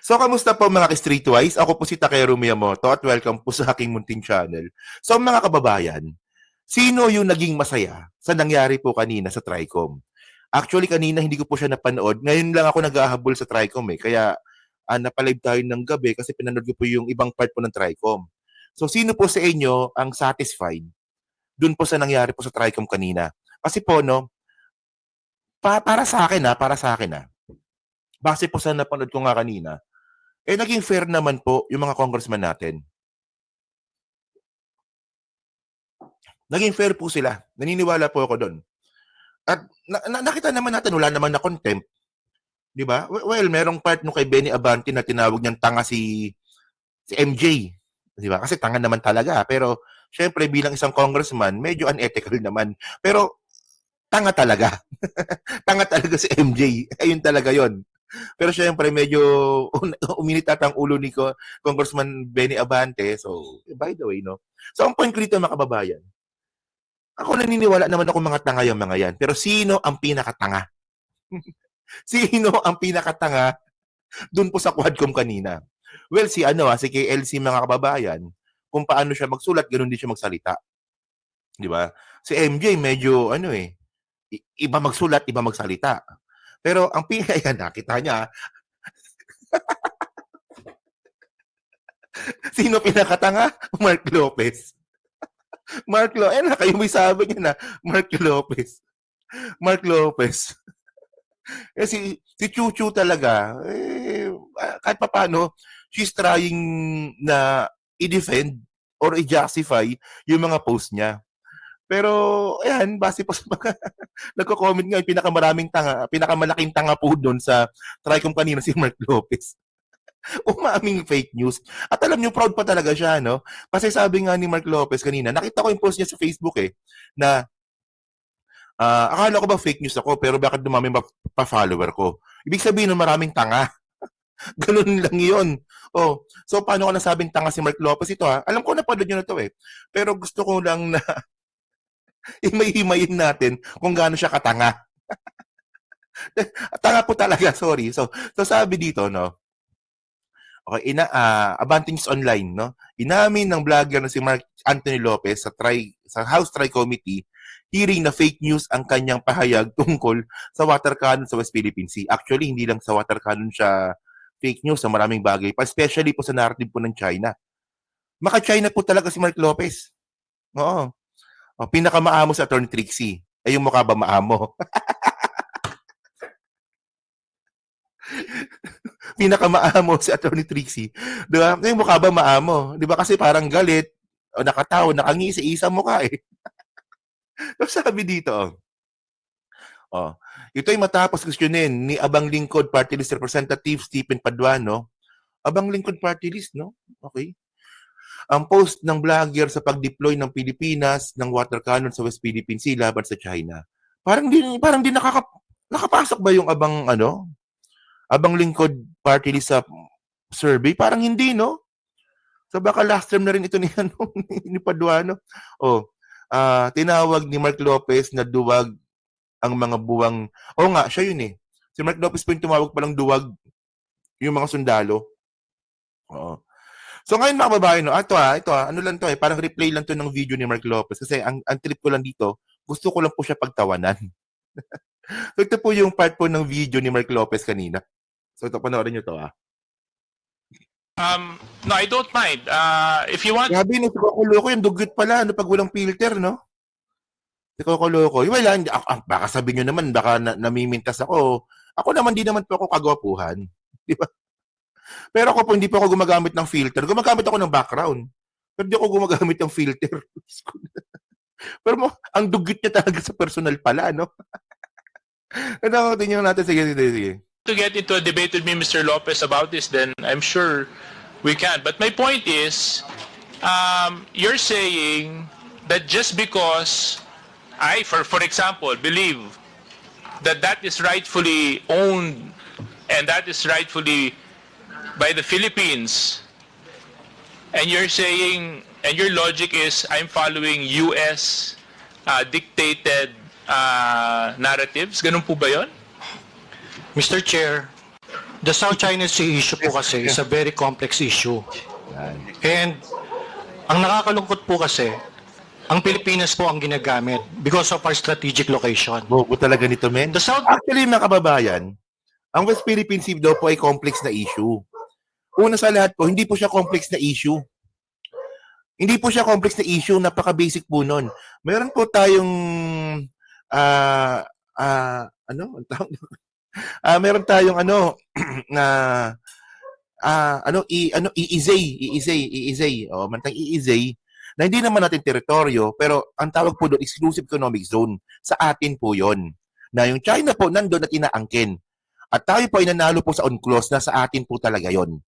So, kamusta po mga ka-Streetwise? Ako po si Takeru Miyamoto at welcome po sa aking munting channel. So, mga kababayan, sino yung naging masaya sa nangyari po kanina sa Tricom? Actually, kanina hindi ko po siya napanood. Ngayon lang ako nag-ahabol sa Tricom eh. Kaya napalive tayo ng gabi kasi pinanood ko po yung ibang part po ng Tricom. So, sino po sa inyo ang satisfied dun po sa nangyari po sa Tricom kanina? Kasi po, no, para sa akin base po sa napanood ko nga kanina, naging fair naman po yung mga congressman natin. Naging fair po sila. Naniniwala po ako doon. At nakita naman natin, wala naman na contempt. Di ba? Well, merong part nung kay Benny Abante na tinawag niyang tanga si MJ. Di ba? Kasi tanga naman talaga. Pero, syempre, bilang isang congressman, medyo unethical naman. Pero, tanga talaga. Tanga talaga si MJ. Ayun talaga yon. Pero syempre, medyo uminit ata ang ulo ni Congressman Benny Abante. So, by the way, no? So, ang point ko dito, mga kababayan, ako naniniwala naman ako mga tanga yung mga yan. Pero sino ang pinakatanga? Sino ang pinakatanga dun po sa Quadcom kanina? Well, si KLC mga kababayan, kung paano siya magsulat, ganun din siya magsalita. Di ba? Si MJ medyo iba magsulat, iba magsalita. Pero ang yan, nakita niya, sino pinakatanga? Mark Lopez. Mark Lopez. Kayo may sabi niya na, Mark Lopez. Mark Lopez. Si Chuchu talaga, kahit pa paano, she's trying na i-defend or i-justify yung mga post niya. Pero, ayan, base po sa mga nagko-comment nga, pinakamalaking tanga po doon sa Tricom kanina si Mark Lopez. Umaming fake news. At alam niyo, proud pa talaga siya, no? Kasi sabi nga ni Mark Lopez kanina, nakita ko yung post niya sa Facebook na akala ko ba fake news ako, pero bakit dumami pa-follower ko? Ibig sabihin nun, maraming tanga. Ganun lang yun. Oh, so paano ko nasabing tanga si Mark Lopez ito ha? Alam ko napanood nyo na to eh. Pero gusto ko lang na himay-himayin natin kung gaano siya katanga. Tanga po talaga, sorry. So sabi dito, no? Okay, Abante News Online, no? Inamin ng vlogger na si Mark Anthony Lopez sa House Tri-Committee hearing na fake news ang kanyang pahayag tungkol sa water cannon sa West Philippine Sea. Actually, hindi lang sa water cannon siya fake news sa maraming bagay pa, especially po sa narrative po ng China. Maka-China po talaga si Mark Lopez. Oo. Pinakamaamo sa Attorney Trixie. Yung mukha ba maamo? Pinakamaamo si Attorney Trixie. Di ba? Yung mukha ba maamo? Di ba? Kasi parang galit, o nakatawa, nakangisi, isa mukha eh. Sabi dito, ito ay matapos questionin ni Abang Lingkod Party List Representative Stephen Paduano. Abang Lingkod Party List, no? Okay. Ang post ng vlogger sa pag-deploy ng Pilipinas ng water cannon sa West Philippine Sea laban sa China. Parang di nakapasok ba yung Abang Lingkod Party List sa survey? Parang hindi, no? So baka last term na rin ito ni Paduano. Tinawag ni Mark Lopez na duwag ang mga buwang. Nga, siya yun eh. Si Mark Lopez po yung tumawag palang duwag yung mga sundalo. Oo. So ngayon mga babae, no, ito ano lang to parang replay lang to ng video ni Mark Lopez kasi ang trip ko lang dito, gusto ko lang po siya pagtawanan. So ito po yung part po ng video ni Mark Lopez kanina. So ito, panoorin nyo to No, I don't mind. If you want... Grabe, si Coco Loco, yung dugyot pala, pag walang filter, no? Si Coco Loco. Wala, baka sabihin nyo naman, baka namimintas ako. Ako naman, di naman po ako kagwapuhan. Di ba? Pero ako po, hindi po ako gumagamit ng filter. Gumagamit ako ng background. Pero di ako gumagamit ng filter. Pero ang dugyot niya talaga sa personal pala, no? Tingnan natin, sige. To get into a debate with me, Mr. Lopez, about this, then I'm sure we can. But my point is, you're saying that just because I, for example, believe that is rightfully owned and that is rightfully by the Philippines, and you're saying, and your logic is, I'm following U.S. Dictated narratives. Ganun po ba yun? Mr. Chair, The South China Sea issue po kasi is a very complex issue. Yan. And ang nakakalungkot po kasi, ang Pilipinas po ang ginagamit because of our strategic location. Bobo talaga nito, men. The South Actually, mga kababayan, ang West Philippine Sea daw po ay complex na issue. Una sa lahat po, hindi po siya complex na issue. Hindi po siya complex na issue, napaka-basic po nun. Meron po tayong ano? Ang tawag doon? Meron tayong na EEZ. Mantang EEZ na hindi naman natin teritoryo, pero ang tawag po doon, exclusive economic zone. Sa atin po yon. Na yung China po nandun at inaangkin. At tayo po ay nanalo po sa UNCLOS na sa atin po talaga yon.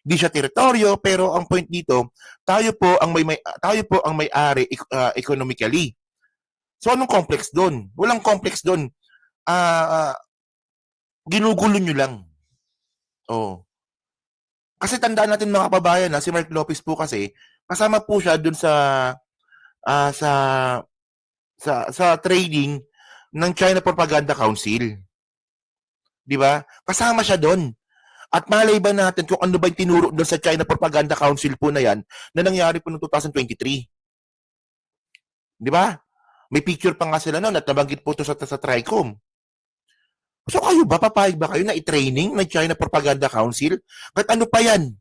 Hindi siya teritoryo, pero ang point dito, tayo po ang may-ari economically. So anong complex doon? Walang complex doon. Ginugulo nyo lang. Oh. Kasi tandaan natin mga kababayan na si Mark Lopez po kasi kasama po siya dun sa trading ng China Propaganda Council. 'Di ba? Kasama siya doon. At malay ba natin kung ano ba yung tinuro doon sa China Propaganda Council po na yan na nangyari po noong 2023? 'Di ba? May picture pa nga sila noon at nabanggit po ito sa TRICOM. So kayo ba, papayag ba kayo na i-training ng China Propaganda Council? Kahit ano pa yan?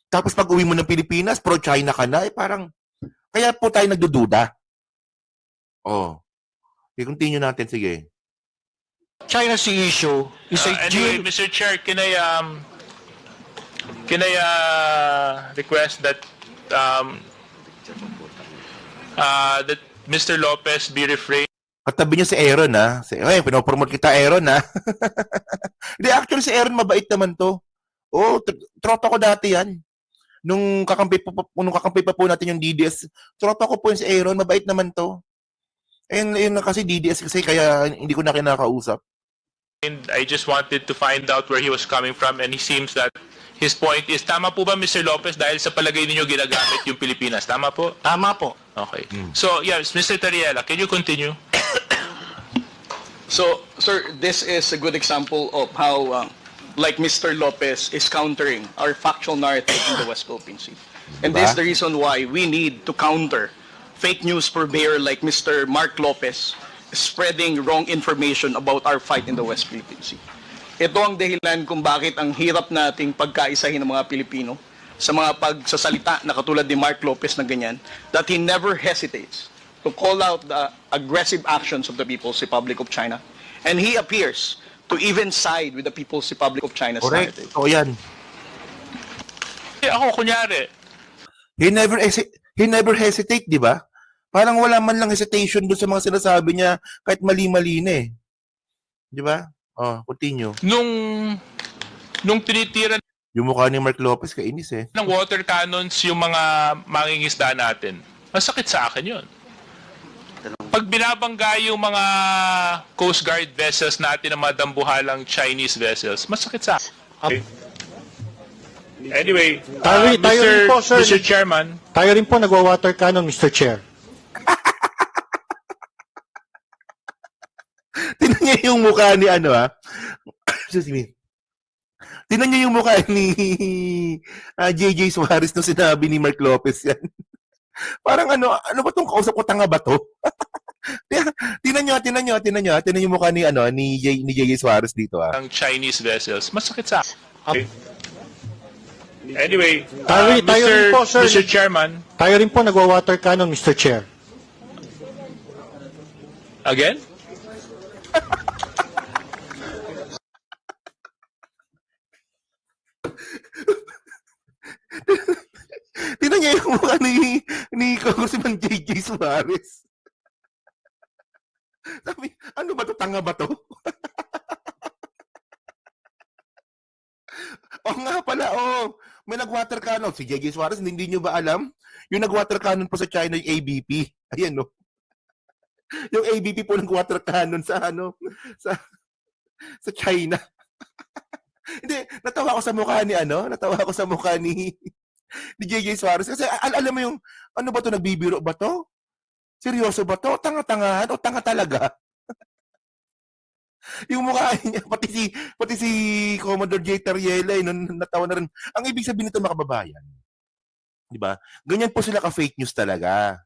Tapos pag uwi mo ng Pilipinas, pro-China ka na, parang, kaya po tayo nagdududa. Oh. I-continue natin, sige. China Sea issue is a Anyway, Mr. Chair, can I request that that Mr. Lopez be refrained? Katabi niya si Aaron, ha? Pinopromote kita, Aaron, ha? Hindi, actually, si Aaron mabait naman to. Oh, tropa ko dati yan. Nung kakampi pa po natin yung DDS, tropa ko po yun si Aaron, mabait naman to. And yun kasi DDS kasi, kaya hindi ko na kinakausap. And I just wanted to find out where he was coming from, and he seems that his point is, tama po ba, Mr. Lopez, dahil sa palagay ninyo ginagamit yung Pilipinas? Tama po? Tama po. Okay. So, yes, Mr. Tariela, can you continue? So, sir, this is a good example of how, like Mr. Lopez is countering our factual narrative in the West Philippine Sea. And this is the reason why we need to counter fake news purveyor like Mr. Mark Lopez spreading wrong information about our fight in the West Philippine Sea. Ito ang dahilan kung bakit ang hirap nating pagkaisahin ng mga Pilipino sa mga pagsasalita na katulad ni Mark Lopez na ganyan, that he never hesitates to call out the aggressive actions of the People's Republic of China. And he appears to even side with the People's Republic of China's Correct. narrative. O yan. Ako, kunyari, He never hesitate, di ba? Parang wala man lang hesitation doon sa mga sinasabi niya kahit mali-mali na eh. Di ba? Oh, continue. nung tinitira Yung mukha ni Mark Lopez, kainis eh. ng water cannons yung mga mangingisda natin, masakit sa akin yun. Pag binabangga yung mga Coast Guard vessels natin ng mga dambuhalang Chinese vessels, masakit sa akin. Okay. Anyway, Tayo rin po, sir. Mr. Chairman, Tayo rin po nagwa-water cannon, Mr. Chair. Tingnan niya yung mukha ni excuse me. Tingnan niyo yung mukha ni JJ Suarez nung sinabi ni Mark Lopez yan. Parang ano ba tong kausap ko, tanga ba to? Tingnan niyo yung mukha ni JJ Suarez dito ang Chinese vessels, masakit sa akin. Okay. Anyway, Tayo rin po, sir. Mr. Chairman, Tayo rin po nagwa-water cannon, Mr. Chair. again? Tingnan niyo yung mukha ni Congressman JJ Suarez. Sabi, ano ba to? Tanga ba to? Oo nga pala, may nag-water cannon. Si JJ Suarez, hindi nyo ba alam? Yung nag-water cannon po sa China, yung ABP. Ayan, no? Yung ABP po nag-water cannon sa sa China. Hindi, natawa ako sa mukha ni JJ Suarez. Kasi alam mo yung, ano ba to, nagbibiro ba to? Seryoso ba to? Tanga-tangahan o tanga talaga? Yung mukha niya, pati si Commodore J. Tariela, nung natawa na rin. Ang ibig sabihin nito, mga kababayan, di ba? Ganyan po sila ka-fake news talaga.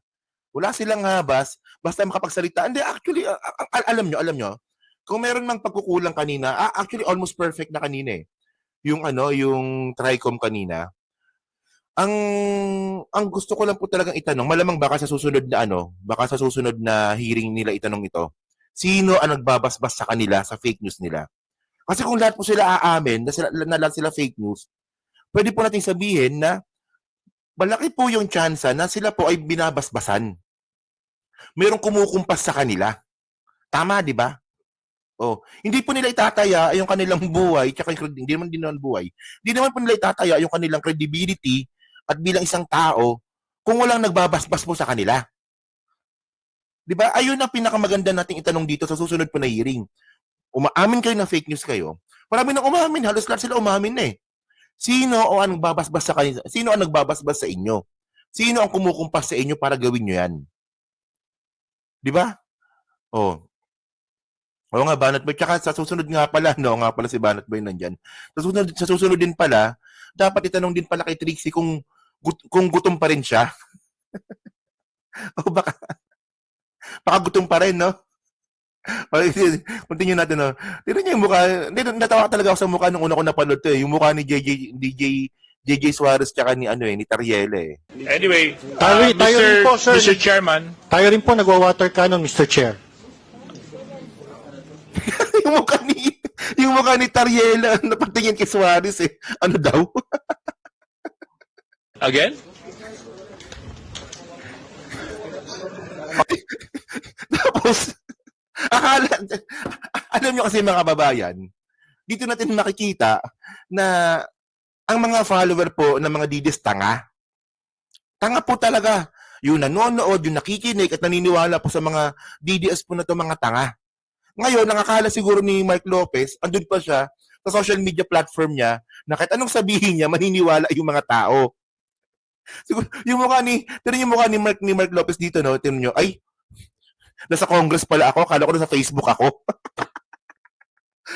Wala silang habas, basta makapagsalita. Hindi, actually, alam nyo, kung meron mang pagkukulang kanina, actually, almost perfect na kanina eh. Yung Tricom kanina. Ang gusto ko lang po talagang itanong, malamang baka sa susunod na hearing nila itanong ito, sino ang nagbabasbas sa kanila sa fake news nila? Kasi kung lahat po sila aamin na lahat sila fake news, pwede po natin sabihin na malaki po yung tsansa na sila po ay binabasbasan. Mayroong kumukumpas sa kanila. Tama, di ba? Oh, hindi po nila itataya yung kanilang buhay, tsaka hindi naman din naman buhay. Hindi naman po nila itataya yung kanilang credibility at bilang isang tao kung walang nagbabasbas po sa kanila. 'Di ba? Ayun ang pinakamaganda nating itanong dito sa susunod po na hearing. Umaamin kayo na fake news kayo. Marami nang umamin, halos lahat sila umamin na eh. Sino ang nagbabasbas sa kanila? Sino ang nagbabasbas sa inyo? Sino ang kumukumpas sa inyo para gawin nyo yan? 'Di ba? Oh. Oo nga, Banat Boy. Tsaka sa susunod nga pala, nga pala si Banat Boy nandyan. Sa susunod din pala, dapat itanong din pala kay Trixie kung gutom pa rin siya. O baka gutom pa rin, no? Continue natin, no? Tignan niyo yung mukha. Natawa talaga ako sa mukha nung una ko napanood to, eh. Yung mukha ni JJ Suarez tsaka ni Tariela, eh. Anyway, Tayo rin po, sir. Mr. Chairman, Tayo rin po nagwa-water cannon, Mr. Chair. yung mukha ni Tariela napatingin kay Suarez, eh. Ano daw? again? Tapos, alam nyo kasi mga kababayan, dito natin makikita na ang mga follower po ng mga DDS tanga. Tanga po talaga. Yung nanonood, yung nakikinig at naniniwala po sa mga DDS po na to, mga tanga. Ngayon, nakakala siguro ni Mark Lopez, andun pa siya sa social media platform niya, na kahit anong sabihin niya, maniniwala yung mga tao. Siguro, yung mukha ni Mark Lopez dito, no? Tingnan nyo, ay, nasa Congress pala ako, akala ko nasa Facebook ako.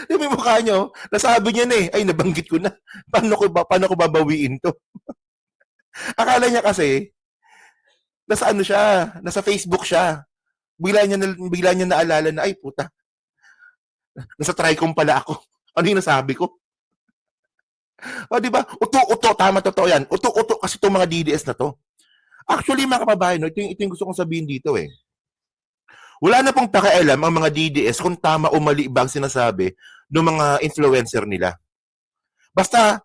Yung mukha nyo, nasabi niya na eh, ay, nabanggit ko na. Paano ko babawiin to? Akala niya kasi, nasa Facebook siya. Bigla niya naalala na, ay, puta, nasa Tricom pala ako. Ano yung nasabi ko? O, di ba? Uto, tama, totoo yan. Uto kasi itong mga DDS na to. Actually, mga kababayan, ito yung gusto kong sabihin dito eh. Wala na pong pakialam ang mga DDS kung tama o mali ba ang sinasabi ng mga influencer nila. Basta,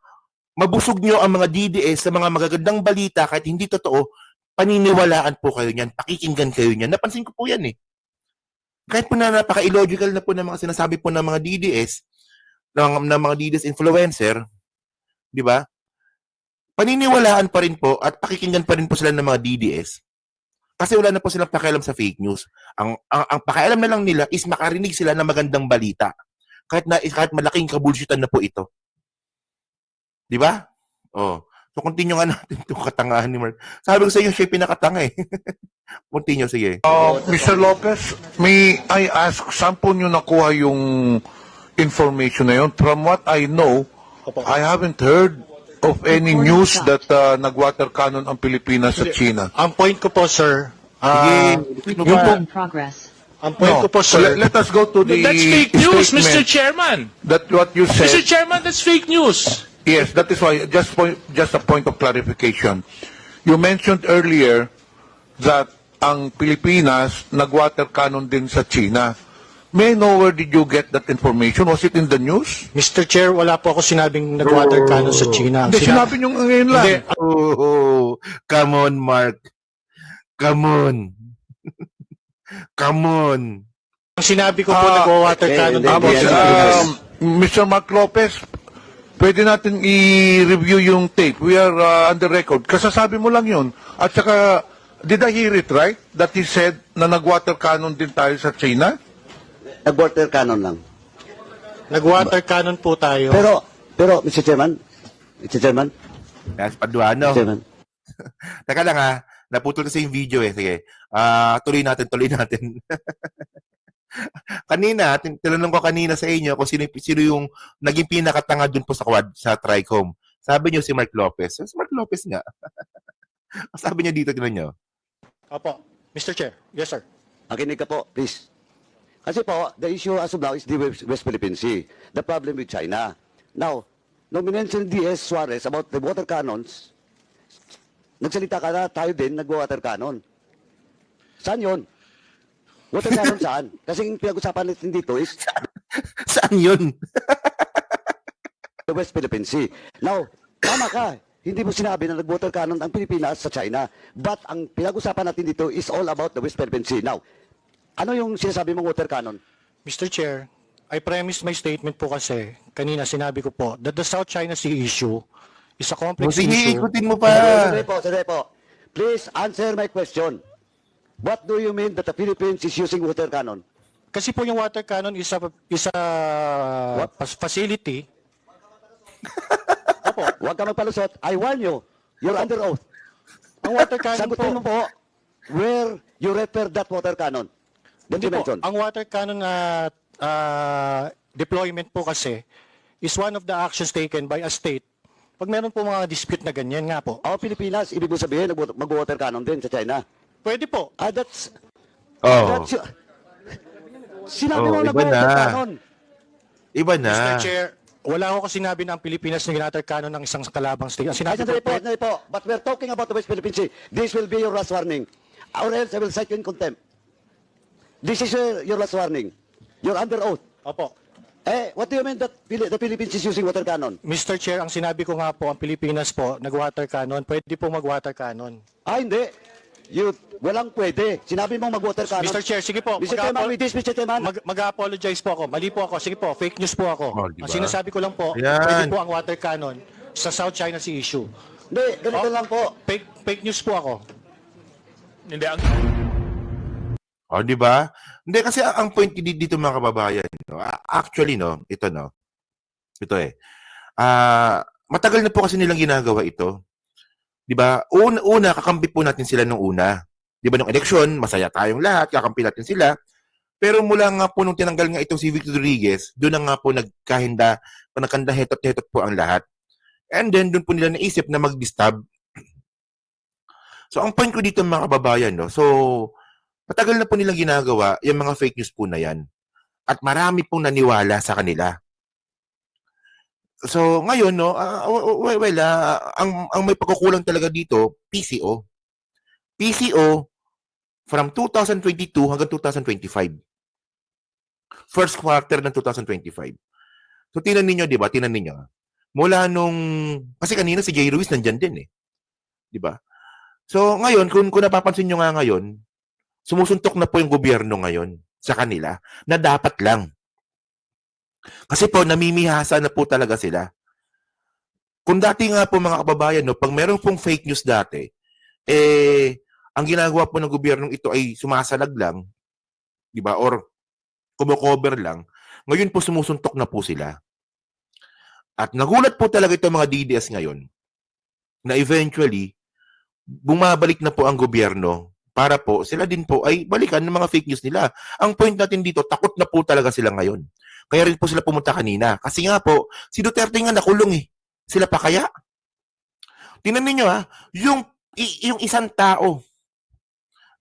mabusog nyo ang mga DDS sa mga magagandang balita kahit hindi totoo, paniniwalaan po kayo niyan, pakikinggan kayo niyan. Napansin ko po yan eh. Kahit po na napaka-illogical na po ng mga sinasabi po ng mga DDS, ng mga DDS influencer, di ba? Paniniwalaan pa rin po at pakikinggan pa rin po sila ng mga DDS. Kasi wala na po silang pakialam sa fake news. Ang pakialam na lang nila is makarinig sila ng magandang balita. Kahit malaking kabulshitan na po ito. Di ba? Oh. So, continue nga natin itong katangahan ni Mark. Sabi ko sa iyo, siya pinakatanga eh. Continue, sige. Mr. Lopez, may I ask, saan po nyo nakuha yung information na yun? From what I know, I haven't heard of any news that nag-water cannon ang Pilipinas sa China. Ang point ko po, sir, Sige. In progress. ang point ko po, So sir, let us go to the That's fake news, Mr. statement Chairman. that what you Mr. said. Chairman, that's fake news. Yes, that is why, just a point of clarification. You mentioned earlier that ang Pilipinas nag-water cannon din sa China. May I know where did you get that information? Was it in the news? Mr. Chair, wala po ako sinabing nag-water cannon sa China. Ang Hindi, sinabi nyo ngayon lang. Hindi, Oh, come on, Mark. Come on. Come on. ang sinabi ko po nag-water cannon din po sa Pilipinas. Mr. Mark Lopez, pwede natin i-review yung tape. We are on the record. Kasasabi mo lang yun. At saka, did I hear it right? That he said na nag-water cannon din tayo sa China? Nag-water cannon lang. Nag-water cannon po tayo. Pero, Mr. Chairman, Yes, Paduano. Mr. Chairman, Teka lang ha. Naputol kasi yung video eh. Sige. Tuloy natin. Kanina, tinanong ko kanina sa inyo kung sino yung naging pinakatanga dun po sa quad, sa TRICOM. Sabi niyo si Mark Lopez. Si Mark Lopez nga. Sabi niya dito, tinan niyo. Opo. Mr. Chair. Yes, sir. Makinig ka po, please. Kasi po, the issue as of now is the West Philippine Sea. The problem with China. Now, nung minention D.S. Suarez about the water cannons, nagsalita ka na, tayo din, nag-water cannon. Saan yun? Water cannon saan? Kasi yung pinag-usapan natin dito is Saan yun? the West Philippine Sea. Now, tama ka. Hindi mo sinabi na nag-water cannon ang Pilipinas sa China. But ang pinag-usapan natin dito is all about the West Philippine Sea. Now, ano yung sinasabi mong water cannon? Mr. Chair, I premised my statement po kasi, kanina sinabi ko po, that the South China Sea issue is a complex Sige, issue. ikutin mo pa. Sandali po. Please answer my question. What do you mean that the Philippines is using water cannon? Kasi po yung water cannon is a facility. Opo. Huwag ka magpalusot. I warn you. You're under oath. Ang water cannon Sagutin mo po, po where you refer that water cannon. That hindi you po, mentioned. ang water cannon deployment po kasi is one of the actions taken by a state. Pag meron po mga dispute na ganyan nga po, Ang Pilipinas, ibig mo sabihin, mag-water cannon din sa China. pwede po. That's Oh, sinabi Oh, mo iba nag-water na. cannon. iba Mr. na. Chair, wala ako kasi sinabi na ang Pilipinas na ginater cannon ng isang kalabang state. Ang Ay, sinabi ko sandali po. But we're talking about the West Philippine Sea. This will be your last warning. Or else I will cite you in contempt. This is your last warning. You're under oath. Opo. What do you mean that the Philippines is using water cannon? Mr. Chair, ang sinabi ko nga po, ang Pilipinas po, nag-water cannon, pwede po mag-water cannon. Hindi. Walang pwede. Sinabi mong mag-water cannon. Mr. Chair, sige po. Mr. Chairman, with this, Mr. Chairman. Mag-apologize po ako. Mali po ako. Sige po, fake news po ako. Oh, diba? Ang sinasabi ko lang po, Ayan. pwede po ang water cannon sa South China Sea issue. Hindi, ganito lang po. Fake news po ako. Hindi, ang O, di ba? Hindi, kasi ang point dito mga kababayan, no? Actually, no, ito, no, ito matagal na po kasi nilang ginagawa ito. Di ba? Una, kakampi po natin sila nung una. Di ba, nung eleksyon, masaya tayong lahat, kakampi natin sila. Pero mula nga po nung tinanggal nga itong si Victor Rodriguez, doon na nga po nagkanda hetot-hetot po ang lahat. And then, doon po nila naisip na mag-distab. So, ang point ko dito mga kababayan, no, so, matagal na po nilang ginagawa yung mga fake news po na yan. At marami pong naniwala sa kanila. So, ngayon, no, ang may pagkukulang talaga dito, PCO. PCO from 2022 hanggang 2025. First quarter ng 2025. So, tinan ninyo, di ba? Tinan ninyo. Mula nung, kasi kanina si Jay Ruiz nandyan din eh. Di ba? So, ngayon, kung napapansin nyo nga ngayon, sumusuntok na po yung gobyerno ngayon sa kanila na dapat lang. Kasi po, namimihasa na po talaga sila. Kung dati nga po mga kababayan, no, pag meron pong fake news dati, ang ginagawa po ng gobyernong ito ay sumasalag lang, di ba? Or kumocover lang. Ngayon po sumusuntok na po sila. At nagulat po talaga itong mga DDS ngayon na eventually, bumabalik na po ang gobyerno para po sila din po ay balikan ng mga fake news nila. Ang point natin dito, takot na po talaga sila ngayon. Kaya rin po sila pumunta kanina. Kasi nga po, si Duterte nga nakulong eh. Sila pa kaya? Tingnan ninyo yung isang tao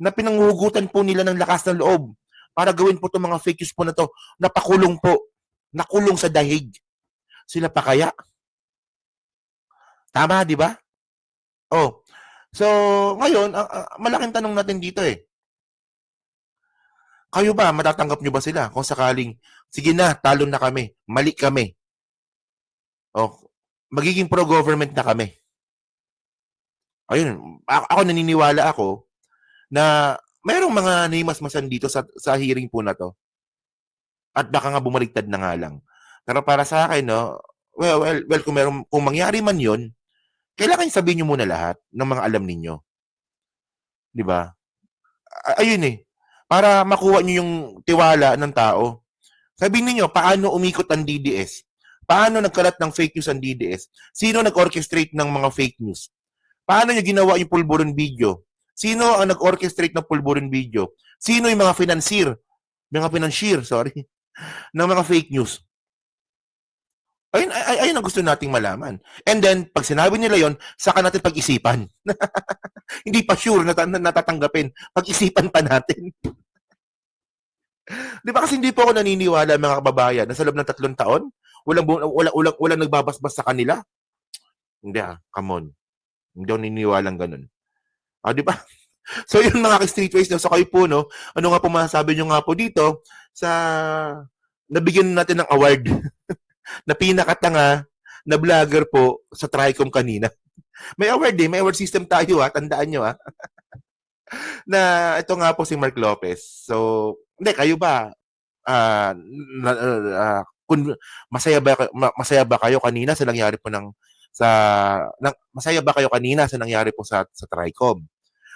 na pinanghugutan po nila ng lakas ng loob para gawin po itong mga fake news po na to, napakulong po. Nakulong sa dahig. Sila pa kaya? Tama, di ba? Oh. So, ngayon, malaking tanong natin dito eh. Kayo ba, matatanggap nyo ba sila? Kung sakaling, sige na, talo na kami, mali kami. O, magiging pro-government na kami. Ayun, ako naniniwala ako na mayroong mga naimasmasan dito sa hearing po na to. At baka nga bumaliktad na nga lang. Pero para sa akin, no, well kung mangyari man yun, kailangan sabihin nyo muna lahat ng mga alam ninyo. Di ba? Ayun eh. Para makuha nyo yung tiwala ng tao. Sabihin niyo paano umikot ang DDS? Paano nagkalat ng fake news ang DDS? Sino nag-orchestrate ng mga fake news? Paano nyo ginawa yung pulburon video? Sino ang nag-orchestrate ng pulburon video? Sino yung mga financier mga financier, sorry, ng mga fake news. Ayun ang gusto nating malaman. And then, pag sinabi nila yon, saka natin pag-isipan. Hindi pa sure na natatanggapin. Pag-isipan pa natin. Di ba kasi hindi po ako naniniwala mga kababayan na sa loob ng 3 taon, walang nagbabasbas sa kanila. Hindi come on. Hindi ako naniniwalang ganun. Di ba? So yun mga ka-streetways, no? So kayo po, no? Ano nga po masasabi nyo nga po dito sa nabigyan natin ng award na pinakatanga na vlogger po sa Tricom kanina. May award may award system tayo tandaan nyo na ito nga po si Mark Lopez. So, hindi, kayo ba? Masaya ba kayo kanina sa nangyari po masaya ba kayo kanina sa nangyari po sa Tricom?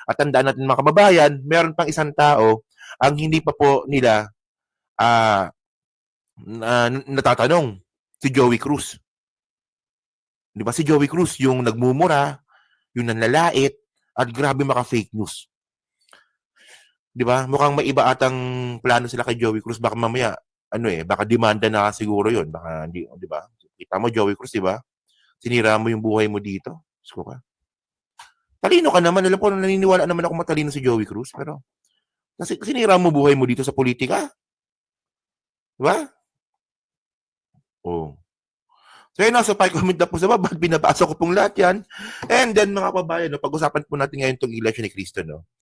At tandaan natin mga kababayan, meron pang isang tao ang hindi pa po nila natatanong, si Joey Cruz. Di ba si Joey Cruz yung nagmumura, yung nanlalait, at grabe maka-fake news. Di ba? Mukhang may iba atang plano sila kay Joey Cruz. Baka mamaya, baka demanda na siguro yun. Baka hindi, di ba? Kita mo, Joey Cruz, di ba? Sinira mo yung buhay mo dito. Gusto ka? Talino ka naman. Alam ko, naniniwala naman ako matalino si Joey Cruz. Pero, kasi sinira mo buhay mo dito sa politika. Di ba? Oh. So yun so pa-comment na po sa baba, binabasa ko pong lahat yan. And then mga kababayan, pag-usapan po natin ngayon itong Iglesia ni Cristo, no?